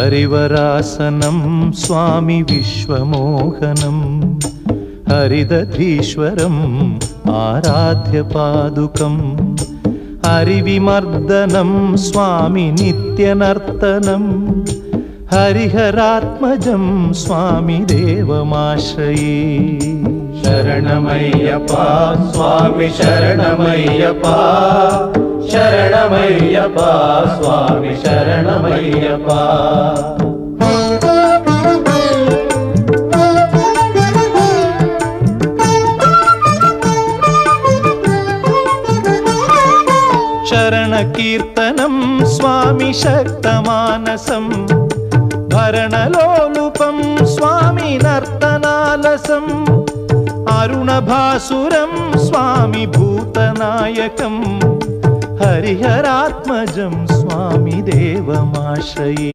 हरिवरासनं स्वामी विश्वमोहनं हरिदधीश्वरम् आराध्य पादुकम् हरिविमर्दनं स्वामी नित्यनर्तनं हरिहरात्मजं स्वामी देवमाश्रये। शरणमय्यप्पा स्वामी शरणमय्यप्पा शरणमय्यप्पा स्वामी शरणमय्यप्पा। शरणकीर्तनं स्वामी शक्तमानसं भरणलोलुपं स्वामी नर्तनालसं अरुणभासुरं स्वामी भूतनायकं हरिहरात्मजं स्वामी देवमाश्रये।